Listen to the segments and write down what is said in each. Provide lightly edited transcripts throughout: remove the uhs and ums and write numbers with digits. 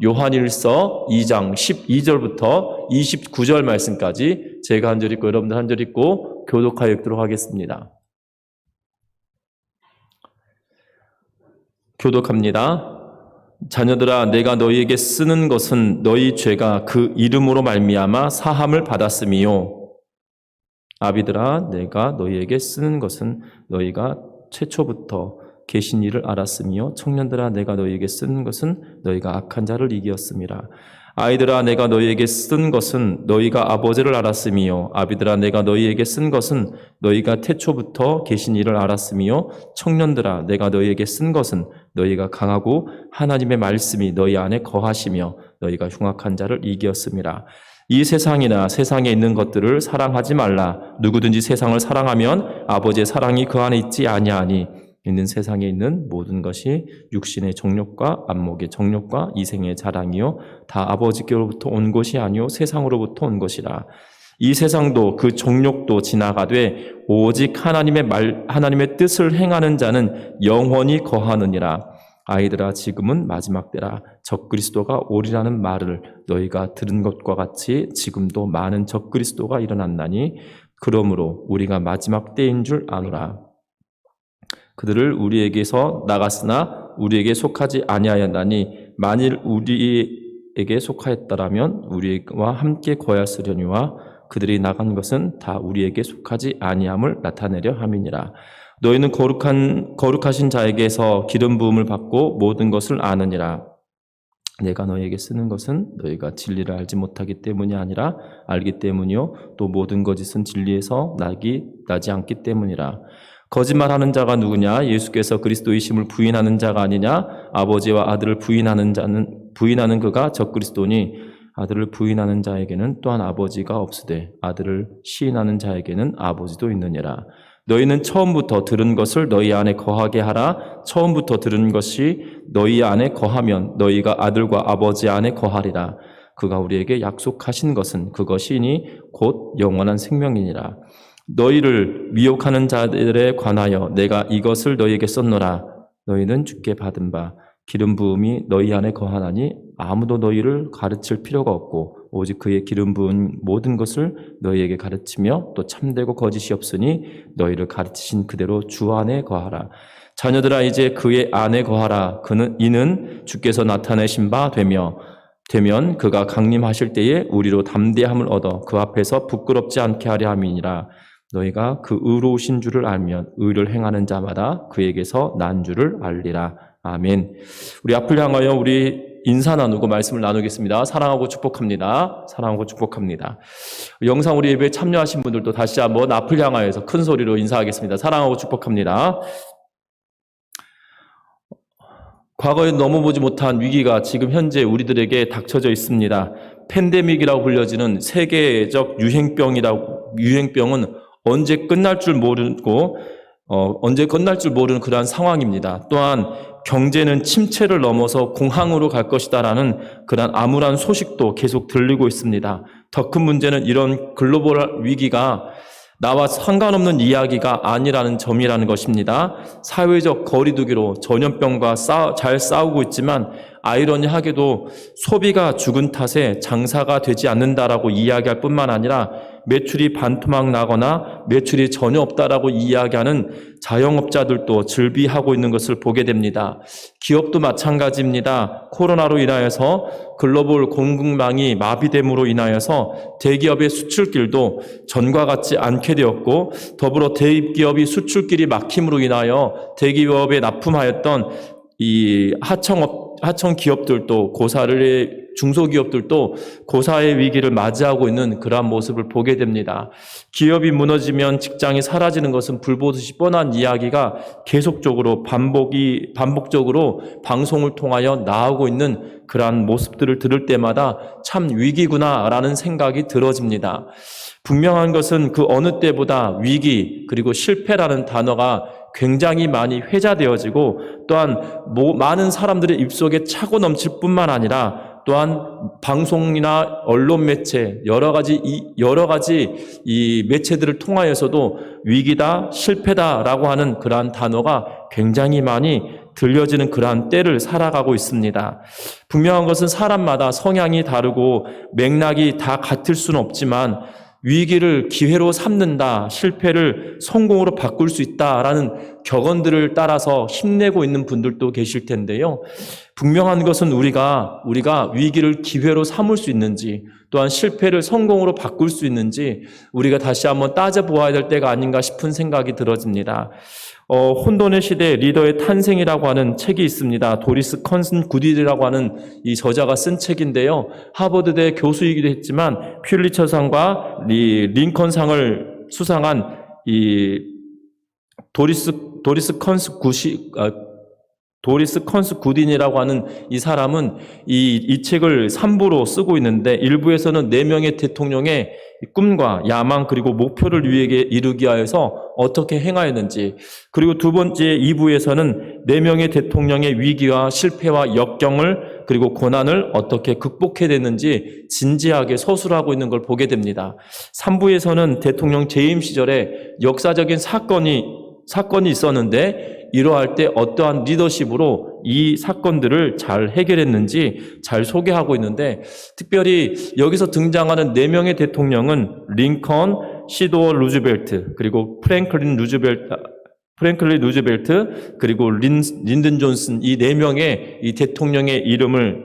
요한일서 2장 12절부터 29절 말씀까지 제가 한 절 읽고 여러분들 한 절 읽고 교독하여 읽도록 하겠습니다. 교독합니다. 자녀들아, 내가 너희에게 쓰는 것은 너희 죄가 그 이름으로 말미암아 사함을 받았음이요. 아비들아, 내가 너희에게 쓰는 것은 너희가 최초부터 계신 이를 알았으며, 청년들아, 내가 너희에게 쓰는 것은 너희가 악한 자를 이기었음이라. 아이들아, 내가 너희에게 쓴 것은 너희가 아버지를 알았으며, 아비들아, 내가 너희에게 쓴 것은 너희가 태초부터 계신 이를 알았으며, 청년들아, 내가 너희에게 쓴 것은 너희가 강하고 하나님의 말씀이 너희 안에 거하시며 너희가 흉악한 자를 이기었음이라. 이 세상이나 세상에 있는 것들을 사랑하지 말라. 누구든지 세상을 사랑하면 아버지의 사랑이 그 안에 있지 아니하니, 있는 세상에 있는 모든 것이 육신의 정욕과 안목의 정욕과 이생의 자랑이요 다 아버지께로부터 온 것이 아니요 세상으로부터 온 것이라. 이 세상도 그 정욕도 지나가되 오직 하나님의 뜻을 행하는 자는 영원히 거하느니라. 아이들아, 지금은 마지막 때라. 적그리스도가 오리라는 말을 너희가 들은 것과 같이 지금도 많은 적그리스도가 일어났나니, 그러므로 우리가 마지막 때인 줄 아노라. 그들을 우리에게서 나갔으나 우리에게 속하지 아니하였나니, 만일 우리에게 속하였더라면 우리와 함께 거하였으려니와 그들이 나간 것은 다 우리에게 속하지 아니함을 나타내려 함이니라. 너희는 거룩하신 자에게서 기름 부음을 받고 모든 것을 아느니라. 내가 너희에게 쓰는 것은 너희가 진리를 알지 못하기 때문이 아니라 알기 때문이요 또 모든 거짓은 진리에서 나지 않기 때문이라. 거짓말하는 자가 누구냐? 예수께서 그리스도이심을 부인하는 자가 아니냐? 아버지와 아들을 부인하는 그가 적그리스도니, 아들을 부인하는 자에게는 또한 아버지가 없으되 아들을 시인하는 자에게는 아버지도 있느니라. 너희는 처음부터 들은 것을 너희 안에 거하게 하라. 처음부터 들은 것이 너희 안에 거하면 너희가 아들과 아버지 안에 거하리라. 그가 우리에게 약속하신 것은 그것이니 곧 영원한 생명이니라. 너희를 미혹하는 자들에 관하여 내가 이것을 너희에게 썼노라. 너희는 주께 받은 바 기름 부음이 너희 안에 거하나니 아무도 너희를 가르칠 필요가 없고 오직 그의 기름 부은 모든 것을 너희에게 가르치며 또 참되고 거짓이 없으니 너희를 가르치신 그대로 주 안에 거하라. 자녀들아, 이제 그의 안에 거하라. 이는 주께서 나타내신 바 되면 그가 강림하실 때에 우리로 담대함을 얻어 그 앞에서 부끄럽지 않게 하려 함이니라. 너희가 그 의로우신 줄을 알면 의를 행하는 자마다 그에게서 난 줄을 알리라. 아멘. 우리 앞을 향하여 우리 인사 나누고 말씀을 나누겠습니다. 사랑하고 축복합니다. 사랑하고 축복합니다. 영상 우리 예배에 참여하신 분들도 다시 한번 앞을 향하여서 큰 소리로 인사하겠습니다. 사랑하고 축복합니다. 과거에 넘어보지 못한 위기가 지금 현재 우리들에게 닥쳐져 있습니다. 팬데믹이라고 불려지는 세계적 유행병은 언제 끝날 줄 모르는 그러한 상황입니다. 또한 경제는 침체를 넘어서 공황으로 갈 것이다라는 그러한 암울한 소식도 계속 들리고 있습니다. 더 큰 문제는 이런 글로벌 위기가 나와 상관없는 이야기가 아니라는 점이라는 것입니다. 사회적 거리두기로 전염병과 잘 싸우고 있지만 아이러니하게도 소비가 죽은 탓에 장사가 되지 않는다라고 이야기할 뿐만 아니라 매출이 반토막 나거나 매출이 전혀 없다라고 이야기하는 자영업자들도 즐비하고 있는 것을 보게 됩니다. 기업도 마찬가지입니다. 코로나로 인하여서 글로벌 공급망이 마비됨으로 인하여서 대기업의 수출길도 전과 같지 않게 되었고, 더불어 대기업이 수출길이 막힘으로 인하여 대기업에 납품하였던 이 하청 기업들도 중소기업들도 고사의 위기를 맞이하고 있는 그러한 모습을 보게 됩니다. 기업이 무너지면 직장이 사라지는 것은 불보듯이 뻔한 이야기가 계속적으로 반복적으로 방송을 통하여 나오고 있는 그러한 모습들을 들을 때마다 참 위기구나라는 생각이 들어집니다. 분명한 것은 그 어느 때보다 위기 그리고 실패라는 단어가 굉장히 많이 회자되어지고, 또한 많은 사람들의 입속에 차고 넘칠 뿐만 아니라 또한 방송이나 언론 매체 여러 가지 이 매체들을 통하여서도 위기다, 실패다라고 하는 그러한 단어가 굉장히 많이 들려지는 그러한 때를 살아가고 있습니다. 분명한 것은 사람마다 성향이 다르고 맥락이 다 같을 수는 없지만 위기를 기회로 삼는다, 실패를 성공으로 바꿀 수 있다라는 격언들을 따라서 힘내고 있는 분들도 계실 텐데요. 분명한 것은 우리가 위기를 기회로 삼을 수 있는지, 또한 실패를 성공으로 바꿀 수 있는지 우리가 다시 한번 따져보아야 될 때가 아닌가 싶은 생각이 들어집니다. 혼돈의 시대 리더의 탄생이라고 하는 책이 있습니다. 도리스 컨슨 구디라고 하는 이 저자가 쓴 책인데요. 하버드대 교수이기도 했지만 퓰리처상과 링컨상을 수상한 이 도리스 컨스 구딘이라고 하는 이 사람은 이 책을 3부로 쓰고 있는데 1부에서는 4명의 대통령의 꿈과 야망 그리고 목표를 이루기 위해서 어떻게 행하였는지, 그리고 두 번째 2부에서는 4명의 대통령의 위기와 실패와 역경을 그리고 고난을 어떻게 극복해냈는지 진지하게 서술하고 있는 걸 보게 됩니다. 3부에서는 대통령 재임 시절에 역사적인 사건이 있었는데 이러할 때 어떠한 리더십으로 이 사건들을 잘 해결했는지 잘 소개하고 있는데, 특별히 여기서 등장하는 4명의 대통령은 링컨, 시도어 루즈벨트, 그리고 프랭클린 루즈벨트, 그리고 린든 존슨, 이 4명의 이 대통령의 이름을,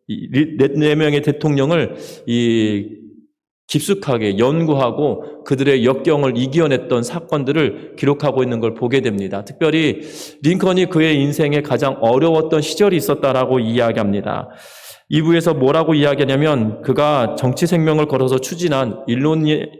4명의 대통령을 깊숙하게 연구하고 그들의 역경을 이겨냈던 사건들을 기록하고 있는 걸 보게 됩니다. 특별히 링컨이 그의 인생에 가장 어려웠던 시절이 있었다라고 이야기합니다. 2부에서 뭐라고 이야기하냐면 그가 정치 생명을 걸어서 추진한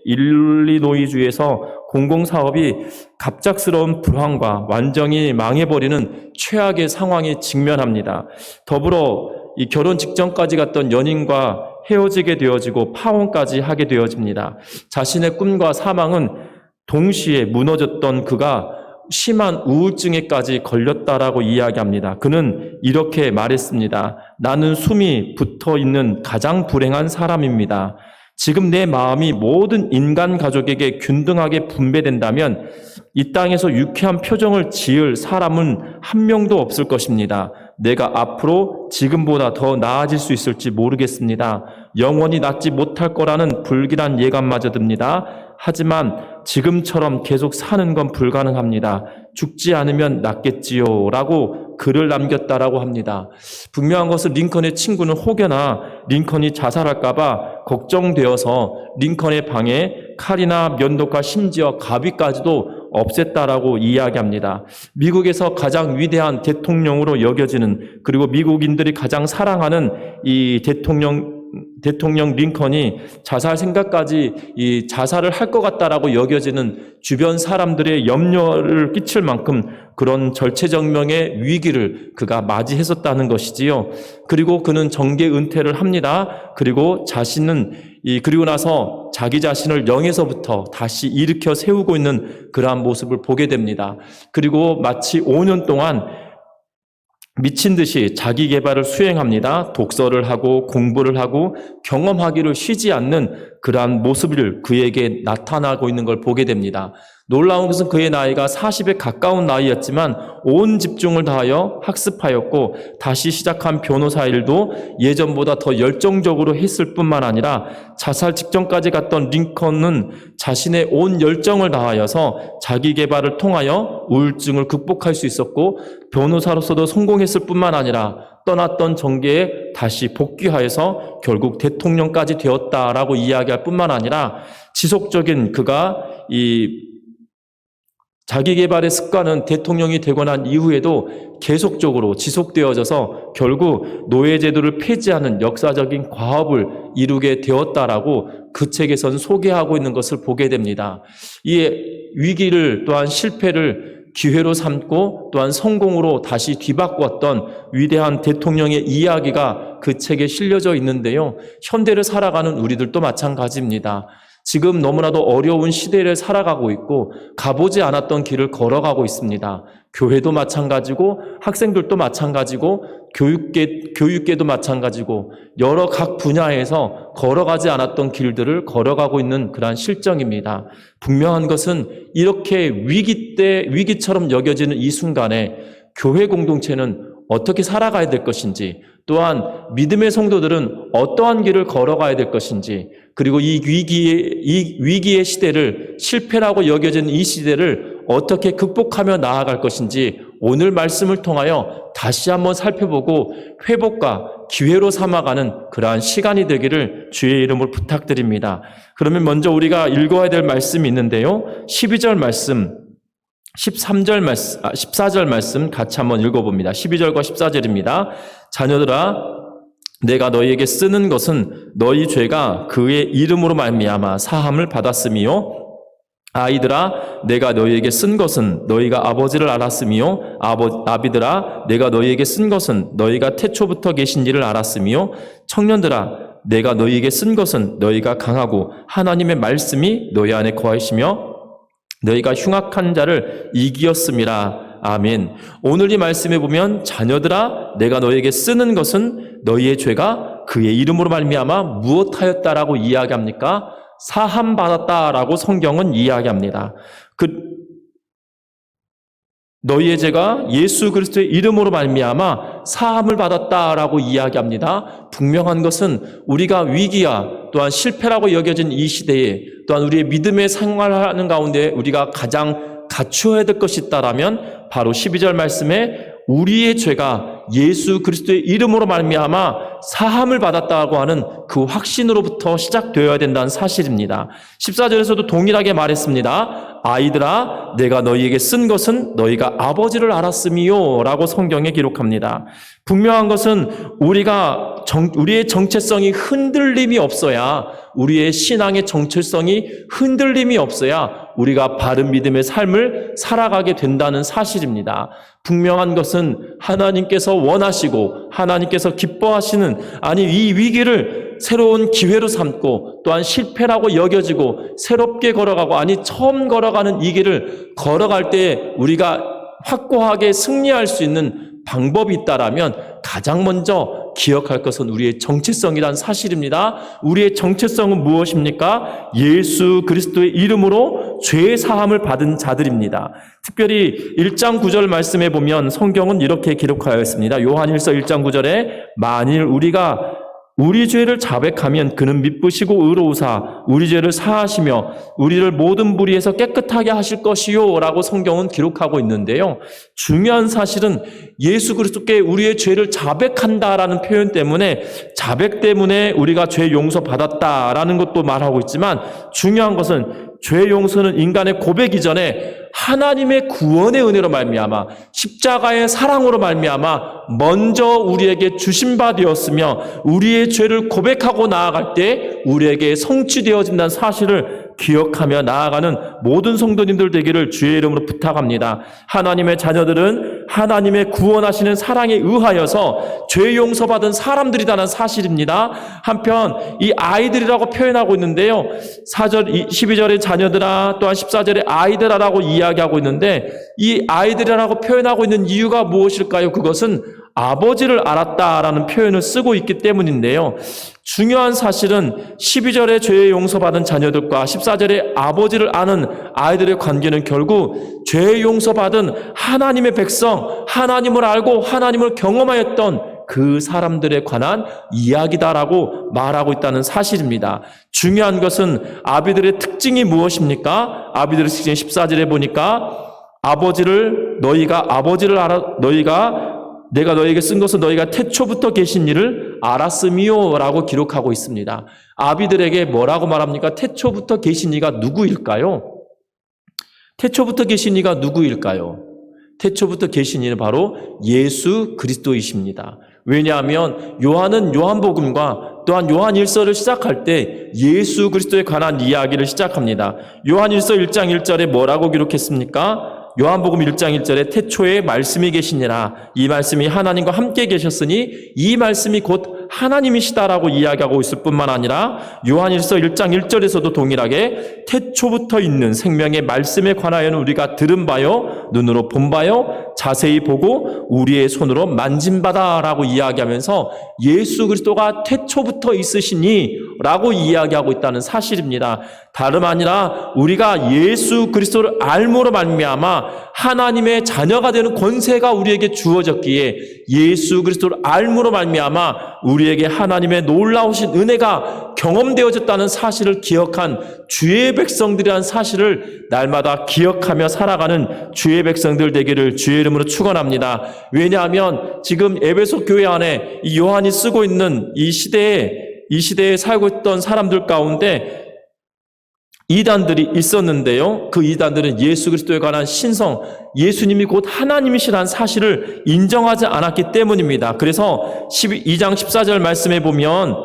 일리노이주에서 공공사업이 갑작스러운 불황과 완전히 망해버리는 최악의 상황에 직면합니다. 더불어 이 결혼 직전까지 갔던 연인과 헤어지게 되어지고 파혼까지 하게 되어집니다. 자신의 꿈과 사망은 동시에 무너졌던 그가 심한 우울증에까지 걸렸다라고 이야기합니다. 그는 이렇게 말했습니다. 나는 숨이 붙어 있는 가장 불행한 사람입니다. 지금 내 마음이 모든 인간 가족에게 균등하게 분배된다면 이 땅에서 유쾌한 표정을 지을 사람은 한 명도 없을 것입니다. 내가 앞으로 지금보다 더 나아질 수 있을지 모르겠습니다. 영원히 낫지 못할 거라는 불길한 예감마저 듭니다. 하지만 지금처럼 계속 사는 건 불가능합니다. 죽지 않으면 낫겠지요 라고 글을 남겼다라고 합니다. 분명한 것은 링컨의 친구는 혹여나 링컨이 자살할까 봐 걱정되어서 링컨의 방에 칼이나 면도칼 심지어 가비까지도 없앴다라고 이야기합니다. 미국에서 가장 위대한 대통령으로 여겨지는, 그리고 미국인들이 가장 사랑하는 이 대통령 링컨이 자살 생각까지 이 자살을 할 것 같다라고 여겨지는 주변 사람들의 염려를 끼칠 만큼 그런 절체절명의 위기를 그가 맞이했었다는 것이지요. 그리고 그는 정계 은퇴를 합니다. 그리고 그리고 나서 자기 자신을 0에서부터 다시 일으켜 세우고 있는 그러한 모습을 보게 됩니다. 그리고 마치 5년 동안 미친 듯이 자기 개발을 수행합니다. 독서를 하고 공부를 하고 경험하기를 쉬지 않는 그러한 모습을 그에게 나타나고 있는 걸 보게 됩니다. 놀라운 것은 그의 나이가 40에 가까운 나이였지만 온 집중을 다하여 학습하였고 다시 시작한 변호사 일도 예전보다 더 열정적으로 했을 뿐만 아니라 자살 직전까지 갔던 링컨은 자신의 온 열정을 다하여서 자기 개발을 통하여 우울증을 극복할 수 있었고 변호사로서도 성공했을 뿐만 아니라 떠났던 정계에 다시 복귀하여서 결국 대통령까지 되었다라고 이야기할 뿐만 아니라 지속적인 그가 자기 개발의 습관은 대통령이 되고 난 이후에도 계속적으로 지속되어져서 결국 노예제도를 폐지하는 역사적인 과업을 이루게 되었다라고 그 책에서는 소개하고 있는 것을 보게 됩니다. 이 위기를 또한 실패를 기회로 삼고 또한 성공으로 다시 뒤바꾸었던 위대한 대통령의 이야기가 그 책에 실려져 있는데요. 현대를 살아가는 우리들도 마찬가지입니다. 지금 너무나도 어려운 시대를 살아가고 있고 가보지 않았던 길을 걸어가고 있습니다. 교회도 마찬가지고 학생들도 마찬가지고 교육계도 마찬가지고 여러 각 분야에서 걸어가지 않았던 길들을 걸어가고 있는 그러한 실정입니다. 분명한 것은 이렇게 위기처럼 여겨지는 이 순간에 교회 공동체는 어떻게 살아가야 될 것인지, 또한 믿음의 성도들은 어떠한 길을 걸어가야 될 것인지, 그리고 이 위기의 시대를, 실패라고 여겨지는 이 시대를 어떻게 극복하며 나아갈 것인지 오늘 말씀을 통하여 다시 한번 살펴보고 회복과 기회로 삼아가는 그러한 시간이 되기를 주의 이름으로 부탁드립니다. 그러면 먼저 우리가 읽어야 될 말씀이 있는데요. 12절 말씀, 14절 말씀 같이 한번 읽어봅니다. 12절과 14절입니다. 자녀들아, 내가 너희에게 쓰는 것은 너희 죄가 그의 이름으로 말미암아 사함을 받았음이요. 아이들아, 내가 너희에게 쓴 것은 너희가 아버지를 알았으며, 아비들아, 내가 너희에게 쓴 것은 너희가 태초부터 계신 이를 알았으며, 청년들아, 내가 너희에게 쓴 것은 너희가 강하고 하나님의 말씀이 너희 안에 거하시며 너희가 흉악한 자를 이기었음이라. 아멘. 오늘 이 말씀에 보면 자녀들아, 내가 너희에게 쓰는 것은 너희의 죄가 그의 이름으로 말미암아 무엇하였다라고 이야기합니까? 사함 받았다라고 성경은 이야기합니다. 너희의 죄가 예수 그리스도의 이름으로 말미암아 사함을 받았다라고 이야기합니다. 분명한 것은 우리가 위기와 또한 실패라고 여겨진 이 시대에, 또한 우리의 믿음의 생활하는 가운데 우리가 가장 갖추어야 될 것이 있다라면 바로 12절 말씀에 우리의 죄가 예수 그리스도의 이름으로 말미암아 사함을 받았다고 하는 그 확신으로부터 시작되어야 된다는 사실입니다. 14절에서도 동일하게 말했습니다. 아이들아, 내가 너희에게 쓴 것은 너희가 아버지를 알았음이요 라고 성경에 기록합니다. 분명한 것은 우리의 정체성이 흔들림이 없어야, 우리의 신앙의 정체성이 흔들림이 없어야 우리가 바른 믿음의 삶을 살아가게 된다는 사실입니다. 분명한 것은 하나님께서 원하시고 하나님께서 기뻐하시는, 아니 이 위기를 새로운 기회로 삼고 또한 실패라고 여겨지고 새롭게 걸어가고, 아니 처음 걸어가는 이 길을 걸어갈 때 우리가 확고하게 승리할 수 있는 방법이 있다라면 가장 먼저 기억할 것은 우리의 정체성이란 사실입니다. 우리의 정체성은 무엇입니까? 예수 그리스도의 이름으로 죄 사함을 받은 자들입니다. 특별히 1장 9절 말씀에 보면 성경은 이렇게 기록하여 있습니다. 요한일서 1장 9절에 만일 우리가 우리 죄를 자백하면 그는 미쁘시고 의로우사 우리 죄를 사하시며 우리를 모든 불의에서 깨끗하게 하실 것이요 라고 성경은 기록하고 있는데요. 중요한 사실은 예수 그리스도께 우리의 죄를 자백한다라는 표현 때문에, 자백 때문에 우리가 죄 용서 받았다라는 것도 말하고 있지만, 중요한 것은 죄 용서는 인간의 고백 이전에 하나님의 구원의 은혜로 말미암아 십자가의 사랑으로 말미암아 먼저 우리에게 주신 바 되었으며, 우리의 죄를 고백하고 나아갈 때 우리에게 성취되어진다는 사실을 기억하며 나아가는 모든 성도님들 되기를 주의 이름으로 부탁합니다. 하나님의 자녀들은 하나님의 구원하시는 사랑에 의하여서 죄 용서받은 사람들이라는 사실입니다. 한편 이 아이들이라고 표현하고 있는데요. 12절의 자녀들아, 또한 14절의 아이들아라고 이야기하고 있는데, 이 아이들이라고 표현하고 있는 이유가 무엇일까요? 그것은 아버지를 알았다라는 표현을 쓰고 있기 때문인데요. 중요한 사실은 12절에 죄 용서받은 자녀들과 14절에 아버지를 아는 아이들의 관계는 결국 죄 용서받은 하나님의 백성, 하나님을 알고 하나님을 경험하였던 그 사람들에 관한 이야기다라고 말하고 있다는 사실입니다. 중요한 것은 아비들의 특징이 무엇입니까? 아비들의 특징 14절에 보니까 내가 너희에게 쓴 것은 너희가 태초부터 계신 이를 알았음이요 라고 기록하고 있습니다. 아비들에게 뭐라고 말합니까? 태초부터 계신 이가 누구일까요? 태초부터 계신 이가 누구일까요? 태초부터 계신 이는 바로 예수 그리스도이십니다. 왜냐하면 요한은 요한복음과 또한 요한일서를 시작할 때 예수 그리스도에 관한 이야기를 시작합니다. 요한일서 1장 1절에 뭐라고 기록했습니까? 요한복음 1장 1절에 태초에 말씀이 계시니라, 이 말씀이 하나님과 함께 계셨으니 이 말씀이 곧 하나님이시다라고 이야기하고 있을 뿐만 아니라 요한일서 1장 1절에서도 동일하게 태초부터 있는 생명의 말씀에 관하여는 우리가 들은 바요, 눈으로 본 바요, 자세히 보고 우리의 손으로 만진 바다라고 이야기하면서 예수 그리스도가 태초부터 있으시니 라고 이야기하고 있다는 사실입니다. 다름 아니라 우리가 예수 그리스도를 알므로 말미암아 하나님의 자녀가 되는 권세가 우리에게 주어졌기에 예수 그리스도를 알므로 말미암아 우리에게 하나님의 놀라우신 은혜가 경험되어졌다는 사실을 기억한 주의 백성들이라는 사실을 날마다 기억하며 살아가는 주의 백성들 되기를 주의 이름으로 축원합니다. 왜냐하면 지금 에베소 교회 안에 이 요한이 쓰고 있는 이 시대에 살고 있던 사람들 가운데 이단들이 있었는데요. 그 이단들은 예수 그리스도에 관한 신성, 예수님이 곧 하나님이시라는 사실을 인정하지 않았기 때문입니다. 그래서 2장 14절 말씀에 보면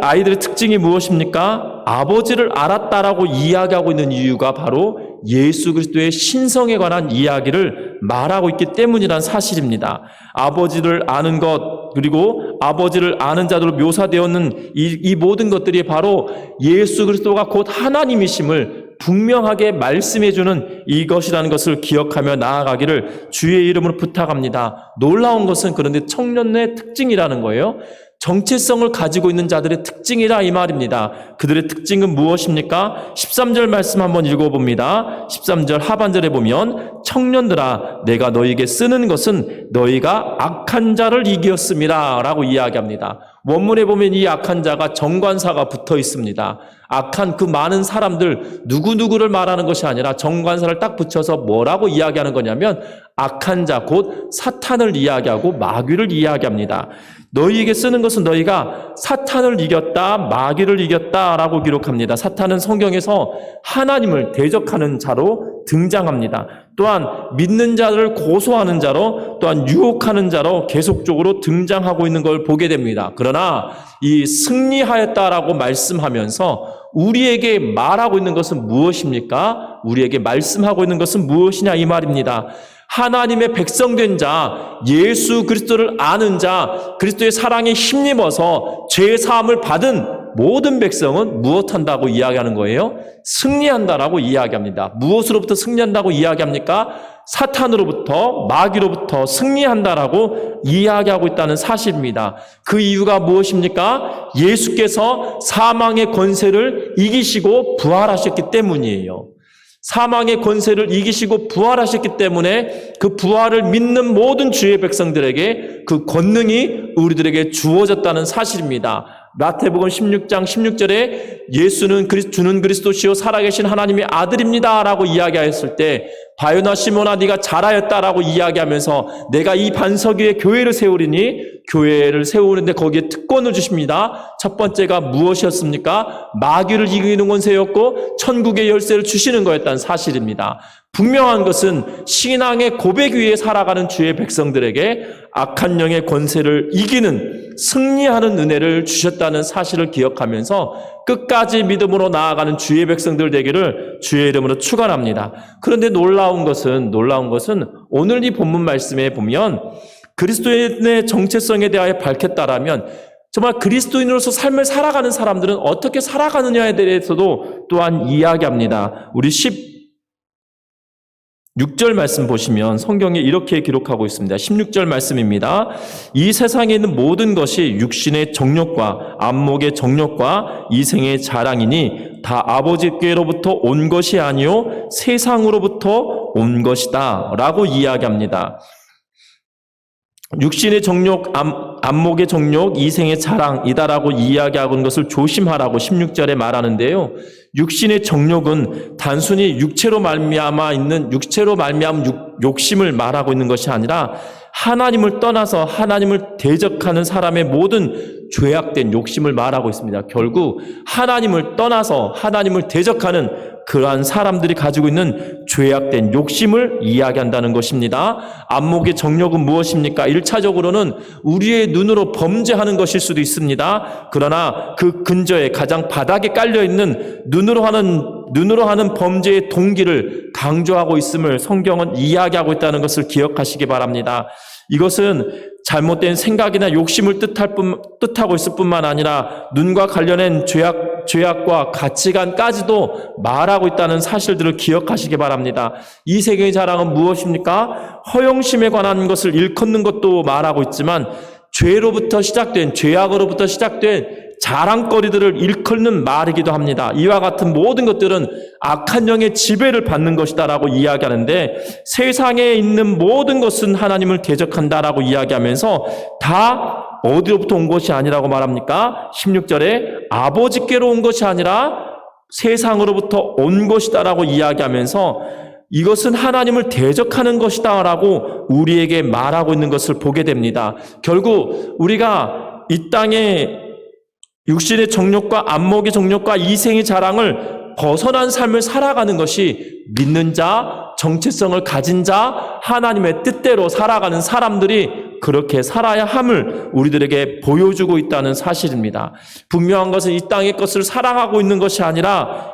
아이들의 특징이 무엇입니까? 아버지를 알았다라고 이야기하고 있는 이유가 바로 예수 그리스도의 신성에 관한 이야기를 말하고 있기 때문이라는 사실입니다. 아버지를 아는 것, 그리고 아버지를 아는 자들로 묘사되었는 이 모든 것들이 바로 예수 그리스도가 곧 하나님이심을 분명하게 말씀해주는 이것이라는 것을 기억하며 나아가기를 주의 이름으로 부탁합니다. 놀라운 것은 그런데 청년의 특징이라는 거예요. 정체성을 가지고 있는 자들의 특징이라 이 말입니다. 그들의 특징은 무엇입니까? 13절 말씀 한번 읽어봅니다. 13절 하반절에 보면 청년들아 내가 너희에게 쓰는 것은 너희가 악한 자를 이기었음이라 라고 이야기합니다. 원문에 보면 이 악한 자가 정관사가 붙어 있습니다. 악한 그 많은 사람들 누구누구를 말하는 것이 아니라 정관사를 딱 붙여서 뭐라고 이야기하는 거냐면 악한 자 곧 사탄을 이야기하고 마귀를 이야기합니다. 너희에게 쓰는 것은 너희가 사탄을 이겼다, 마귀를 이겼다라고 기록합니다. 사탄은 성경에서 하나님을 대적하는 자로 등장합니다. 또한 믿는 자를 고소하는 자로, 또한 유혹하는 자로 계속적으로 등장하고 있는 걸 보게 됩니다. 그러나 이 승리하였다라고 말씀하면서 우리에게 말하고 있는 것은 무엇입니까? 우리에게 말씀하고 있는 것은 무엇이냐 이 말입니다. 하나님의 백성된 자, 예수 그리스도를 아는 자, 그리스도의 사랑에 힘입어서 죄 사함을 받은 모든 백성은 무엇한다고 이야기하는 거예요? 승리한다라고 이야기합니다. 무엇으로부터 승리한다고 이야기합니까? 사탄으로부터, 마귀로부터 승리한다라고 이야기하고 있다는 사실입니다. 그 이유가 무엇입니까? 예수께서 사망의 권세를 이기시고 부활하셨기 때문이에요. 사망의 권세를 이기시고 부활하셨기 때문에 그 부활을 믿는 모든 주의 백성들에게 그 권능이 우리들에게 주어졌다는 사실입니다. 마태복음 16장 16절에 예수는 주는 그리스도시요 살아계신 하나님의 아들입니다 라고 이야기하였을 때 바요나 시몬아 네가 잘하였다라고 이야기하면서 내가 이 반석 위에 교회를 세우리니 교회를 세우는데 거기에 특권을 주십니다. 첫 번째가 무엇이었습니까? 마귀를 이기는 권세였고 천국의 열쇠를 주시는 거였다는 사실입니다. 분명한 것은 신앙의 고백 위에 살아가는 주의 백성들에게 악한 영의 권세를 이기는 승리하는 은혜를 주셨다는 사실을 기억하면서 끝까지 믿음으로 나아가는 주의 백성들 되기를 주의 이름으로 축원합니다. 그런데 놀라운 것은 오늘 이 본문 말씀에 보면 그리스도인의 정체성에 대하여 밝혔다라면 정말 그리스도인으로서 삶을 살아가는 사람들은 어떻게 살아가느냐에 대해서도 또한 이야기합니다. 우리 16절 말씀 보시면 성경에 이렇게 기록하고 있습니다. 16절 말씀입니다. 이 세상에 있는 모든 것이 육신의 정욕과 안목의 정욕과 이생의 자랑이니 다 아버지께로부터 온 것이 아니요 세상으로부터 온 것이다 라고 이야기합니다. 육신의 정욕, 안목의 정욕, 이생의 자랑이다라고 이야기하고 있는 것을 조심하라고 16절에 말하는데요. 육신의 정욕은 단순히 육체로 말미암은 욕심을 말하고 있는 것이 아니라 하나님을 떠나서 하나님을 대적하는 사람의 모든 죄악된 욕심을 말하고 있습니다. 결국 하나님을 떠나서 하나님을 대적하는 그러한 사람들이 가지고 있는 죄악된 욕심을 이야기한다는 것입니다. 안목의 정욕은 무엇입니까? 1차적으로는 우리의 눈으로 범죄하는 것일 수도 있습니다. 그러나 그 근저에 가장 바닥에 깔려있는 눈으로 하는 범죄의 동기를 강조하고 있음을 성경은 이야기하고 있다는 것을 기억하시기 바랍니다. 이것은 잘못된 생각이나 욕심을 뜻하고 있을 뿐만 아니라 눈과 관련된 죄악과 가치관까지도 말하고 있다는 사실들을 기억하시기 바랍니다. 이 세계의 자랑은 무엇입니까? 허영심에 관한 것을 일컫는 것도 말하고 있지만 죄로부터 시작된, 죄악으로부터 시작된 자랑거리들을 일컫는 말이기도 합니다. 이와 같은 모든 것들은 악한 영의 지배를 받는 것이다라고 이야기하는데, 세상에 있는 모든 것은 하나님을 대적한다라고 이야기하면서 다 어디로부터 온 것이 아니라고 말합니까? 16절에 아버지께로 온 것이 아니라 세상으로부터 온 것이다라고 이야기하면서 이것은 하나님을 대적하는 것이다라고 우리에게 말하고 있는 것을 보게 됩니다. 결국 우리가 이 땅에 육신의 정욕과 안목의 정욕과 이생의 자랑을 벗어난 삶을 살아가는 것이 믿는 자, 정체성을 가진 자, 하나님의 뜻대로 살아가는 사람들이 그렇게 살아야 함을 우리들에게 보여주고 있다는 사실입니다. 분명한 것은 이 땅의 것을 사랑하고 있는 것이 아니라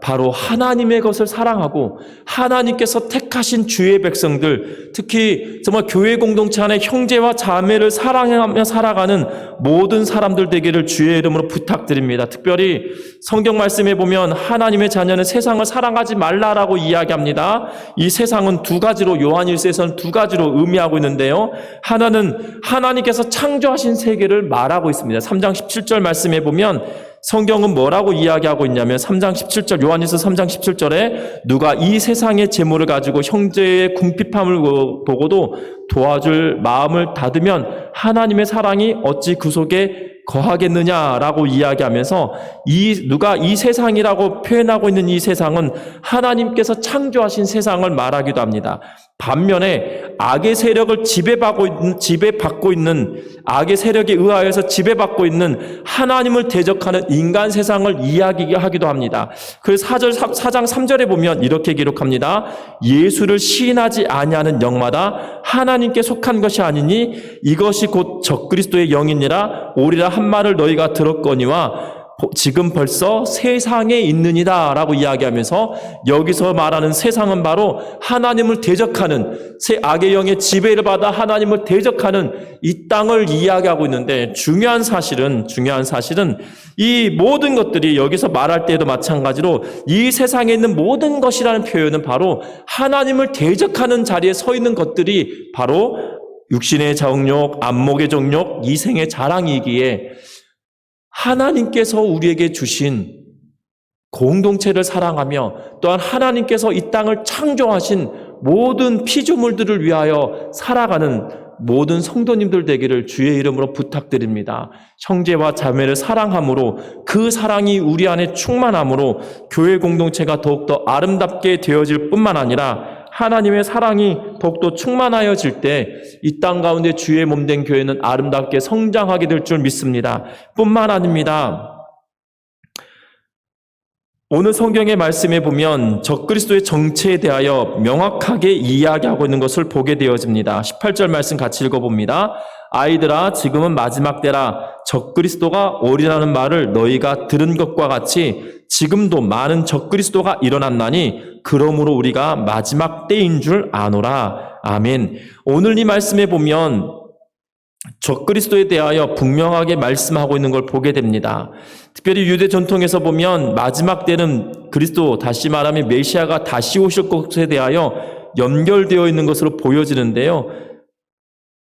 바로 하나님의 것을 사랑하고 하나님께서 택하신 주의 백성들, 특히 정말 교회 공동체 안에 형제와 자매를 사랑하며 살아가는 모든 사람들 되기를 주의 이름으로 부탁드립니다. 특별히 성경 말씀에 보면 하나님의 자녀는 세상을 사랑하지 말라라고 이야기합니다. 이 세상은 두 가지로, 요한일서에서는 두 가지로 의미하고 있는데요. 하나는 하나님께서 창조하신 세계를 말하고 있습니다. 3장 17절 말씀에 보면 성경은 뭐라고 이야기하고 있냐면 3장 17절, 요한일서 3장 17절에 누가 이 세상의 재물을 가지고 형제의 궁핍함을 보고도 도와줄 마음을 닫으면 하나님의 사랑이 어찌 그 속에 거하겠느냐라고 이야기하면서 누가 이 세상이라고 표현하고 있는 이 세상은 하나님께서 창조하신 세상을 말하기도 합니다. 반면에 악의 세력을 지배받고 있는 악의 세력에 의하여서 지배받고 있는 하나님을 대적하는 인간 세상을 이야기하기도 합니다. 그래서 4장 3절에 보면 이렇게 기록합니다. 예수를 시인하지 아니하는 영마다 하나님께 속한 것이 아니니 이것이 곧 적그리스도의 영이니라 오리라 한 말을 너희가 들었거니와 지금 벌써 세상에 있느니라 라고 이야기하면서 여기서 말하는 세상은 바로 하나님을 대적하는 악의 영의 지배를 받아 하나님을 대적하는 이 땅을 이야기하고 있는데, 중요한 사실은 이 모든 것들이 여기서 말할 때에도 마찬가지로 이 세상에 있는 모든 것이라는 표현은 바로 하나님을 대적하는 자리에 서 있는 것들이 바로 육신의 정욕, 안목의 정욕, 이생의 자랑이기에 하나님께서 우리에게 주신 공동체를 사랑하며 또한 하나님께서 이 땅을 창조하신 모든 피조물들을 위하여 살아가는 모든 성도님들 되기를 주의 이름으로 부탁드립니다. 형제와 자매를 사랑함으로 그 사랑이 우리 안에 충만함으로 교회 공동체가 더욱더 아름답게 되어질 뿐만 아니라 하나님의 사랑이 더욱더 충만하여질 때 이 땅 가운데 주의 몸된 교회는 아름답게 성장하게 될 줄 믿습니다. 뿐만 아닙니다. 오늘 성경의 말씀에 보면 적그리스도의 정체에 대하여 명확하게 이야기하고 있는 것을 보게 되어집니다. 18절 말씀 같이 읽어봅니다. 아이들아, 지금은 마지막 때라. 적그리스도가 오리라는 말을 너희가 들은 것과 같이 지금도 많은 적그리스도가 일어났나니 그러므로 우리가 마지막 때인 줄 아노라. 아멘. 오늘 이 말씀에 보면 적그리스도에 대하여 분명하게 말씀하고 있는 걸 보게 됩니다. 특별히 유대 전통에서 보면 마지막 때는 그리스도, 다시 말하면 메시아가 다시 오실 것에 대하여 연결되어 있는 것으로 보여지는데요.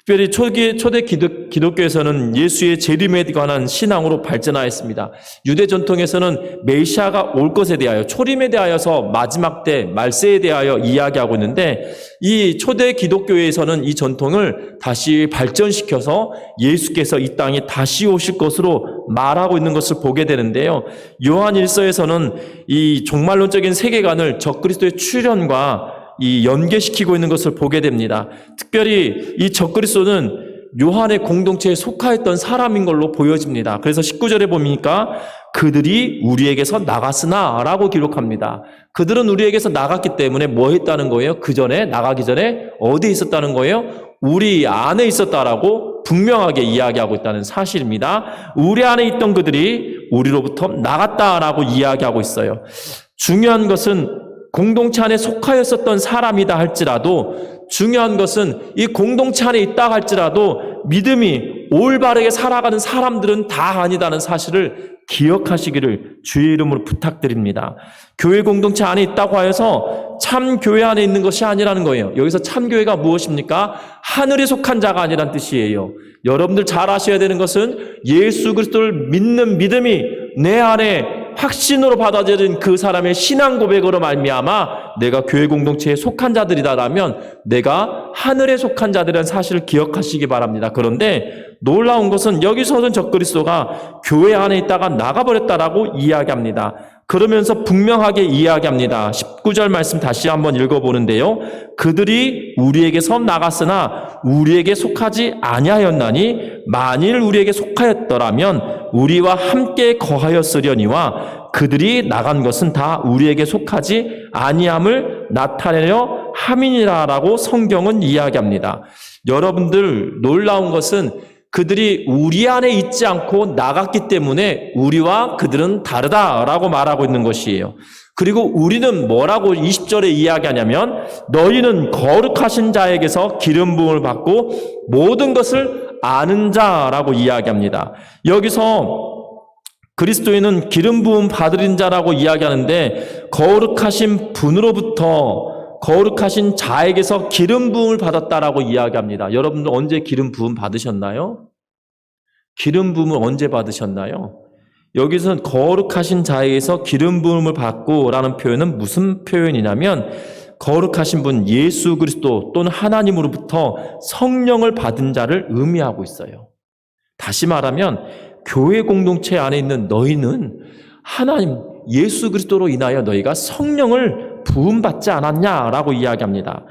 특별히 초대 기독교에서는 예수의 재림에 관한 신앙으로 발전하였습니다. 유대 전통에서는 메시아가 올 것에 대하여, 초림에 대하여서 마지막 때, 말세에 대하여 이야기하고 있는데, 이 초대 기독교에서는 이 전통을 다시 발전시켜서 예수께서 이 땅에 다시 오실 것으로 말하고 있는 것을 보게 되는데요. 요한일서에서는 이 종말론적인 세계관을 적그리스도의 출현과 연계시키고 있는 것을 보게 됩니다. 특별히 이 적그리스도는 요한의 공동체에 속하였던 사람인 걸로 보여집니다. 그래서 19절에 보니까 그들이 우리에게서 나갔으나 라고 기록합니다. 그들은 우리에게서 나갔기 때문에 뭐 했다는 거예요? 그 전에, 나가기 전에 어디에 있었다는 거예요? 우리 안에 있었다라고 분명하게 이야기하고 있다는 사실입니다. 우리 안에 있던 그들이 우리로부터 나갔다라고 이야기하고 있어요. 중요한 것은 공동체 안에 속하였었던 사람이다 할지라도, 중요한 것은 이 공동체 안에 있다 할지라도 믿음이 올바르게 살아가는 사람들은 다 아니다는 사실을 기억하시기를 주의 이름으로 부탁드립니다. 교회 공동체 안에 있다고 하여서 참 교회 안에 있는 것이 아니라는 거예요. 여기서 참 교회가 무엇입니까? 하늘에 속한 자가 아니란 뜻이에요. 여러분들 잘 아셔야 되는 것은 예수 그리스도를 믿는 믿음이 내 안에 확신으로 받아들인 그 사람의 신앙 고백으로 말미암아 내가 교회 공동체에 속한 자들이다라면 내가 하늘에 속한 자들이라는 사실을 기억하시기 바랍니다. 그런데 놀라운 것은 여기서는 적그리스도가 교회 안에 있다가 나가버렸다라고 이야기합니다. 그러면서 분명하게 이야기합니다. 19절 말씀 다시 한번 읽어보는데요. 그들이 우리에게서 나갔으나 우리에게 속하지 아니하였나니 만일 우리에게 속하였더라면 우리와 함께 거하였으려니와 그들이 나간 것은 다 우리에게 속하지 아니함을 나타내려 함이니라라고 성경은 이야기합니다. 여러분들 놀라운 것은 그들이 우리 안에 있지 않고 나갔기 때문에 우리와 그들은 다르다라고 말하고 있는 것이에요. 그리고 우리는 뭐라고 20절에 이야기하냐면 너희는 거룩하신 자에게서 기름 부음을 받고 모든 것을 아는 자라고 이야기합니다. 여기서 그리스도인은 기름 부음 받으린 자라고 이야기하는데 거룩하신 분으로부터 거룩하신 자에게서 기름 부음을 받았다라고 이야기합니다. 여러분들 언제 기름 부음 받으셨나요? 기름 부음을 언제 받으셨나요? 여기서 거룩하신 자에게서 기름 부음을 받고라는 표현은 무슨 표현이냐면 거룩하신 분 예수 그리스도 또는 하나님으로부터 성령을 받은 자를 의미하고 있어요. 다시 말하면 교회 공동체 안에 있는 너희는 하나님 예수 그리스도로 인하여 너희가 성령을 부음받지 않았냐라고 이야기합니다.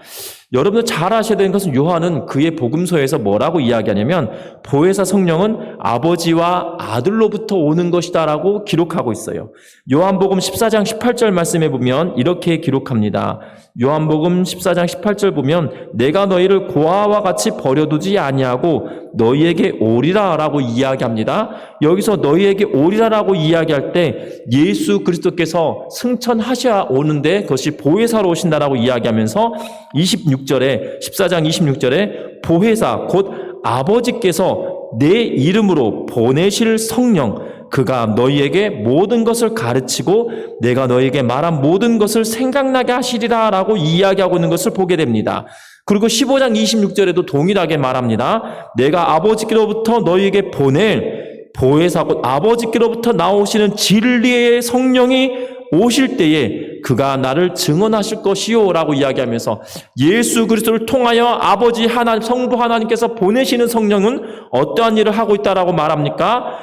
여러분들 잘 아셔야 되는 것은 요한은 그의 복음서에서 뭐라고 이야기하냐면 보혜사 성령은 아버지와 아들로부터 오는 것이다라고 기록하고 있어요. 요한복음 14장 18절 말씀에 보면 이렇게 기록합니다. 요한복음 14장 18절 보면 내가 너희를 고아와 같이 버려두지 아니하고 너희에게 오리라라고 이야기합니다. 여기서 너희에게 오리라라고 이야기할 때 예수 그리스도께서 승천하셔야 오는데 그것이 보혜사로 오신다라고 이야기하면서 26절에 14장 26절에 보혜사 곧 아버지께서 내 이름으로 보내실 성령 그가 너희에게 모든 것을 가르치고 내가 너희에게 말한 모든 것을 생각나게 하시리라 라고 이야기하고 있는 것을 보게 됩니다. 그리고 15장 26절에도 동일하게 말합니다. 내가 아버지께로부터 너희에게 보낼 보혜사 곧 아버지께로부터 나오시는 진리의 성령이 오실 때에 그가 나를 증언하실 것이요 라고 이야기하면서 예수 그리스도를 통하여 아버지 하나님 성부 하나님께서 보내시는 성령은 어떠한 일을 하고 있다라고 말합니까?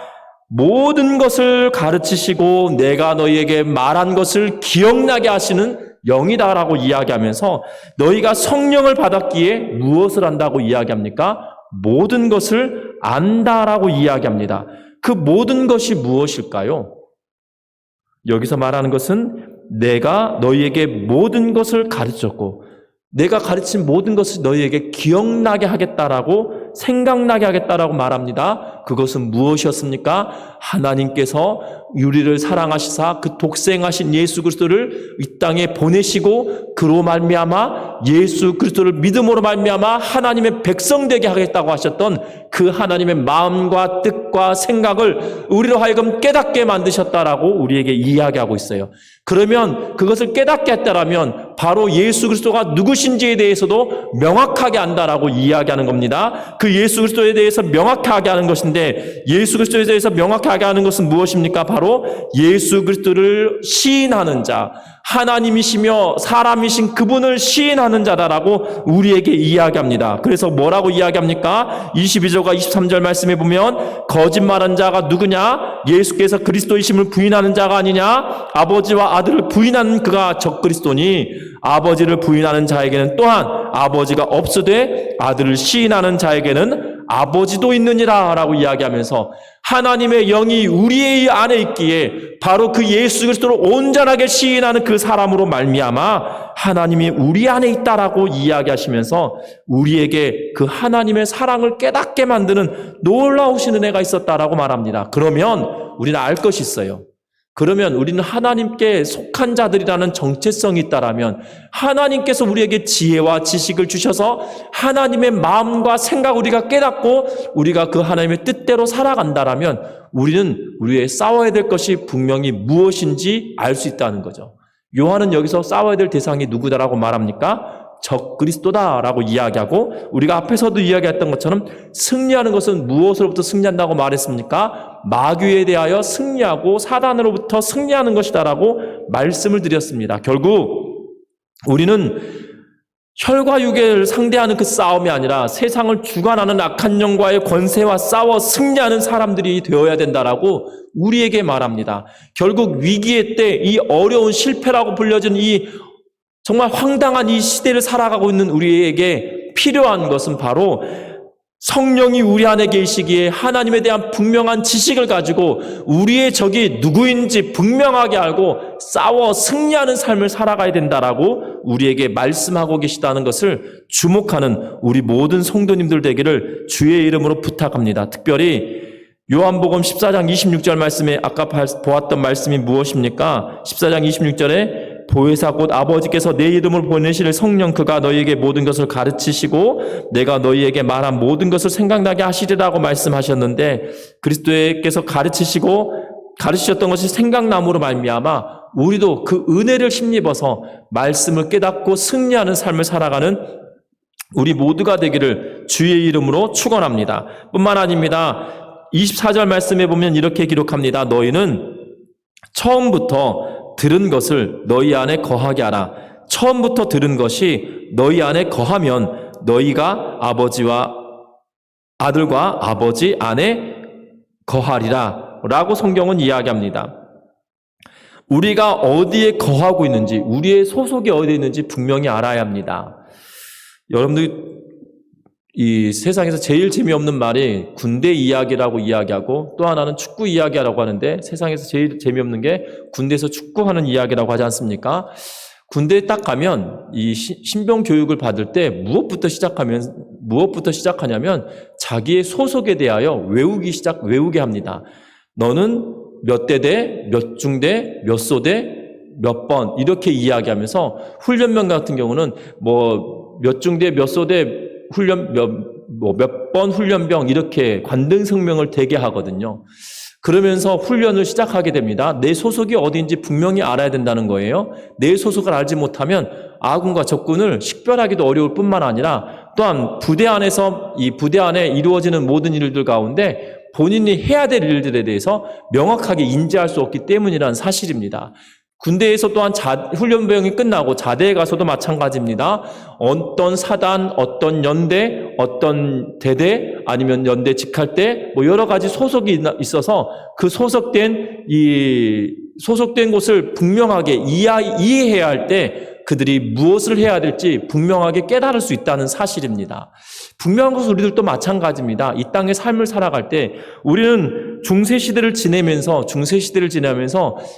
모든 것을 가르치시고 내가 너희에게 말한 것을 기억나게 하시는 영이다라고 이야기하면서 너희가 성령을 받았기에 무엇을 한다고 이야기합니까? 모든 것을 안다라고 이야기합니다. 그 모든 것이 무엇일까요? 여기서 말하는 것은 내가 너희에게 모든 것을 가르쳤고 내가 가르친 모든 것을 너희에게 기억나게 하겠다라고 생각나게 하겠다라고 말합니다. 그것은 무엇이었습니까? 하나님께서 우리를 사랑하시사 그 독생하신 예수 그리스도를 이 땅에 보내시고 그로 말미암아 예수 그리스도를 믿음으로 말미암아 하나님의 백성 되게 하겠다고 하셨던 그 하나님의 마음과 뜻과 생각을 우리로 하여금 깨닫게 만드셨다라고 우리에게 이야기하고 있어요. 그러면 그것을 깨닫게 했다라면 바로 예수 그리스도가 누구신지에 대해서도 명확하게 안다라고 이야기하는 겁니다. 그 예수 그리스도에 대해서 명확하게 하는 것인데 예수 그리스도에 대해서 명확하게 하는 것은 무엇입니까? 바로 예수 그리스도를 시인하는 자, 하나님이시며 사람이신 그분을 시인하는 자다라고 우리에게 이야기합니다. 그래서 뭐라고 이야기합니까? 22절과 23절 말씀에 보면 거짓말한 자가 누구냐? 예수께서 그리스도이심을 부인하는 자가 아니냐? 아버지와 아들을 부인하는 그가 적그리스도니 아버지를 부인하는 자에게는 또한 아버지가 없으되 아들을 시인하는 자에게는 아버지도 있느니라 라고 이야기하면서 하나님의 영이 우리의 안에 있기에 바로 그 예수 그리스도를 온전하게 시인하는 그 사람으로 말미암아 하나님이 우리 안에 있다라고 이야기하시면서 우리에게 그 하나님의 사랑을 깨닫게 만드는 놀라우신 은혜가 있었다라고 말합니다. 그러면 우리는 알 것이 있어요. 그러면 우리는 하나님께 속한 자들이라는 정체성이 있다라면, 하나님께서 우리에게 지혜와 지식을 주셔서 하나님의 마음과 생각을 우리가 깨닫고 우리가 그 하나님의 뜻대로 살아간다라면 우리는 우리의 싸워야 될 것이 분명히 무엇인지 알 수 있다는 거죠. 요한은 여기서 싸워야 될 대상이 누구다라고 말합니까? 적 그리스도다라고 이야기하고, 우리가 앞에서도 이야기했던 것처럼 승리하는 것은 무엇으로부터 승리한다고 말했습니까? 마귀에 대하여 승리하고 사단으로부터 승리하는 것이다라고 말씀을 드렸습니다. 결국 우리는 혈과 육을 상대하는 그 싸움이 아니라 세상을 주관하는 악한 영과의 권세와 싸워 승리하는 사람들이 되어야 된다라고 우리에게 말합니다. 결국 위기의 때 이 어려운 실패라고 불려진 이 정말 황당한 이 시대를 살아가고 있는 우리에게 필요한 것은 바로 성령이 우리 안에 계시기에 하나님에 대한 분명한 지식을 가지고 우리의 적이 누구인지 분명하게 알고 싸워 승리하는 삶을 살아가야 된다라고 우리에게 말씀하고 계시다는 것을 주목하는 우리 모든 성도님들 되기를 주의 이름으로 부탁합니다. 특별히 요한복음 14장 26절 말씀에 아까 보았던 말씀이 무엇입니까? 14장 26절에 보혜사 곧 아버지께서 내 이름을 보내실 성령 그가 너희에게 모든 것을 가르치시고 내가 너희에게 말한 모든 것을 생각나게 하시리라고 말씀하셨는데, 그리스도께서 가르치셨던 것이 생각남으로 말미암아 우리도 그 은혜를 힘입어서 말씀을 깨닫고 승리하는 삶을 살아가는 우리 모두가 되기를 주의 이름으로 축원합니다. 뿐만 아닙니다. 24절 말씀에 보면 이렇게 기록합니다. 너희는 처음부터 들은 것을 너희 안에 거하게 하라. 처음부터 들은 것이 너희 안에 거하면 너희가 아버지와 아들과 아버지 안에 거하리라 라고 성경은 이야기합니다. 우리가 어디에 거하고 있는지, 우리의 소속이 어디에 있는지 분명히 알아야 합니다. 여러분들 이 세상에서 제일 재미없는 말이 군대 이야기라고 이야기하고, 또 하나는 축구 이야기라고 하는데, 세상에서 제일 재미없는 게 군대에서 축구하는 이야기라고 하지 않습니까? 군대에 딱 가면 이 신병 교육을 받을 때 무엇부터 시작하냐면 자기의 소속에 대하여 외우게 합니다. 너는 몇 대대, 몇 중대, 몇 소대, 몇 번 이렇게 이야기하면서, 훈련병 같은 경우는 몇 중대, 몇 소대 훈련 몇 번 훈련병 이렇게 관등 성명을 대게 하거든요. 그러면서 훈련을 시작하게 됩니다. 내 소속이 어디인지 분명히 알아야 된다는 거예요. 내 소속을 알지 못하면 아군과 적군을 식별하기도 어려울 뿐만 아니라, 또한 부대 안에서 이 부대 안에 이루어지는 모든 일들 가운데 본인이 해야 될 일들에 대해서 명확하게 인지할 수 없기 때문이라는 사실입니다. 군대에서 또한 훈련병이 끝나고 자대에 가서도 마찬가지입니다. 어떤 사단, 어떤 연대, 어떤 대대, 아니면 연대 직할대, 여러 가지 소속이 있어서 그 소속된 곳을 분명하게 이해해야 할 때 그들이 무엇을 해야 될지 분명하게 깨달을 수 있다는 사실입니다. 분명한 것은 우리들도 마찬가지입니다. 이 땅의 삶을 살아갈 때 우리는 중세시대를 지내면서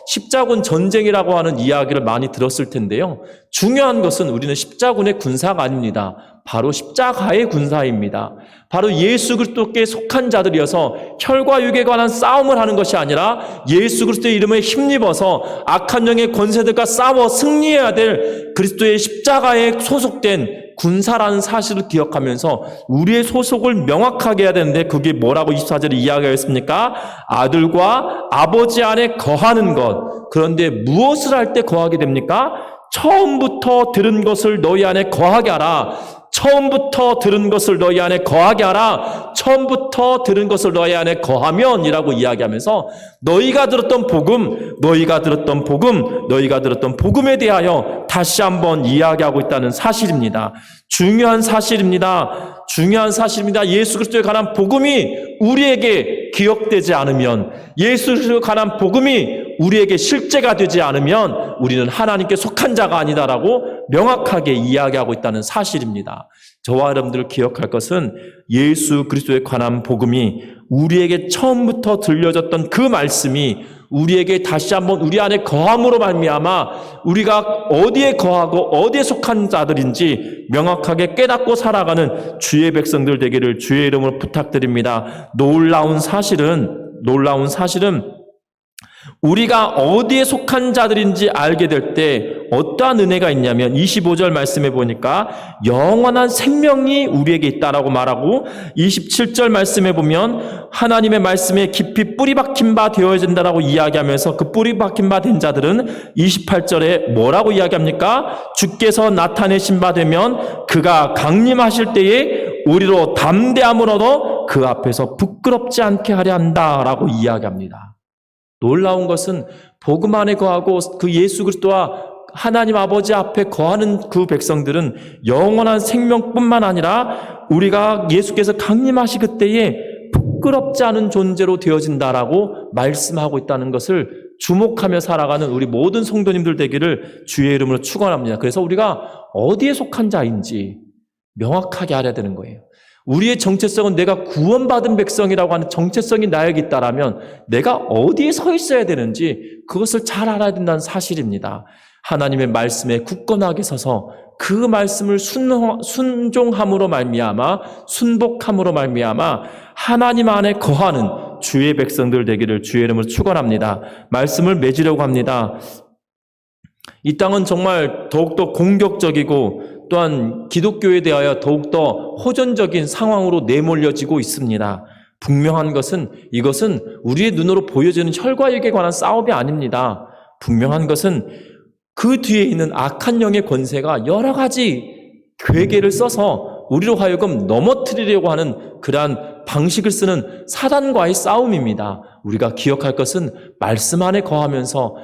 십자군 전쟁이라고 하는 이야기를 많이 들었을 텐데요. 중요한 것은 우리는 십자군의 군사가 아닙니다. 바로 십자가의 군사입니다. 바로 예수 그리스도께 속한 자들이어서 혈과 육에 관한 싸움을 하는 것이 아니라 예수 그리스도의 이름에 힘입어서 악한 영의 권세들과 싸워 승리해야 될 그리스도의 십자가에 소속된 군사라는 사실을 기억하면서 우리의 소속을 명확하게 해야 되는데, 그게 뭐라고 24절에 이야기하였습니까? 아들과 아버지 안에 거하는 것. 그런데 무엇을 할 때 거하게 됩니까? 처음부터 들은 것을 너희 안에 거하게 하라. 처음부터 들은 것을 너희 안에 거하게 하라. 처음부터 들은 것을 너희 안에 거하면 이라고 이야기하면서 너희가 들었던 복음에 대하여 다시 한번 이야기하고 있다는 사실입니다. 중요한 사실입니다. 예수 그리스도에 관한 복음이 우리에게 기억되지 않으면, 예수 그리스도에 관한 복음이 우리에게 실제가 되지 않으면 우리는 하나님께 속한 자가 아니다라고 명확하게 이야기하고 있다는 사실입니다. 저와 여러분들 기억할 것은 예수 그리스도에 관한 복음이 우리에게 처음부터 들려졌던 그 말씀이 우리에게 다시 한번 우리 안에 거함으로 말미암아 우리가 어디에 거하고 어디에 속한 자들인지 명확하게 깨닫고 살아가는 주의 백성들 되기를 주의 이름으로 부탁드립니다. 놀라운 사실은 우리가 어디에 속한 자들인지 알게 될 때 어떠한 은혜가 있냐면 25절 말씀해 보니까 영원한 생명이 우리에게 있다라고 말하고 27절 말씀해 보면 하나님의 말씀에 깊이 뿌리 박힌 바 되어진다라고 이야기하면서 그 뿌리 박힌 바 된 자들은 28절에 뭐라고 이야기합니까? 주께서 나타내신 바 되면 그가 강림하실 때에 우리로 담대함을 얻어 그 앞에서 부끄럽지 않게 하려 한다라고 이야기합니다. 놀라운 것은 복음 안에 거하고 그 예수 그리스도와 하나님 아버지 앞에 거하는 그 백성들은 영원한 생명뿐만 아니라 우리가 예수께서 강림하시 그때에 부끄럽지 않은 존재로 되어진다라고 말씀하고 있다는 것을 주목하며 살아가는 우리 모든 성도님들 되기를 주의 이름으로 축원합니다. 그래서 우리가 어디에 속한 자인지 명확하게 알아야 되는 거예요. 우리의 정체성은 내가 구원받은 백성이라고 하는 정체성이 나에게 있다라면 내가 어디에 서 있어야 되는지 그것을 잘 알아야 된다는 사실입니다. 하나님의 말씀에 굳건하게 서서 그 말씀을 순종함으로 말미암아 순복함으로 말미암아 하나님 안에 거하는 주의 백성들 되기를 주의 이름으로 축원합니다. 말씀을 맺으려고 합니다. 이 땅은 정말 더욱더 공격적이고 또한 기독교에 대하여 더욱더 호전적인 상황으로 내몰려지고 있습니다. 분명한 것은 이것은 우리의 눈으로 보여지는 혈과육에 관한 싸움이 아닙니다. 분명한 것은 그 뒤에 있는 악한 영의 권세가 여러 가지 괴계를 써서 우리로 하여금 넘어뜨리려고 하는 그러한 방식을 쓰는 사단과의 싸움입니다. 우리가 기억할 것은 말씀 안에 거하면서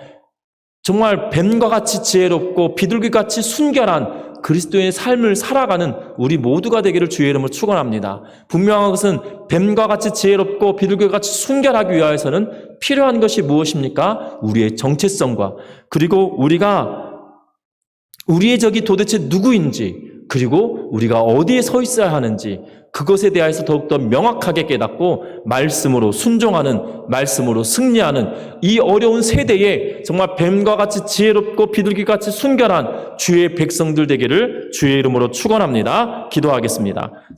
정말 뱀과 같이 지혜롭고 비둘기같이 순결한 그리스도의 삶을 살아가는 우리 모두가 되기를 주의 이름으로 축원합니다. 분명한 것은 뱀과 같이 지혜롭고 비둘기와 같이 순결하기 위하여서는 필요한 것이 무엇입니까? 우리의 정체성과 그리고 우리의 적이 도대체 누구인지 그리고 우리가 어디에 서 있어야 하는지 그것에 대해서 더욱더 명확하게 깨닫고 말씀으로 순종하는, 말씀으로 승리하는 이 어려운 세대에 정말 뱀과 같이 지혜롭고 비둘기같이 순결한 주의 백성들 되기를 주의 이름으로 축원합니다. 기도하겠습니다.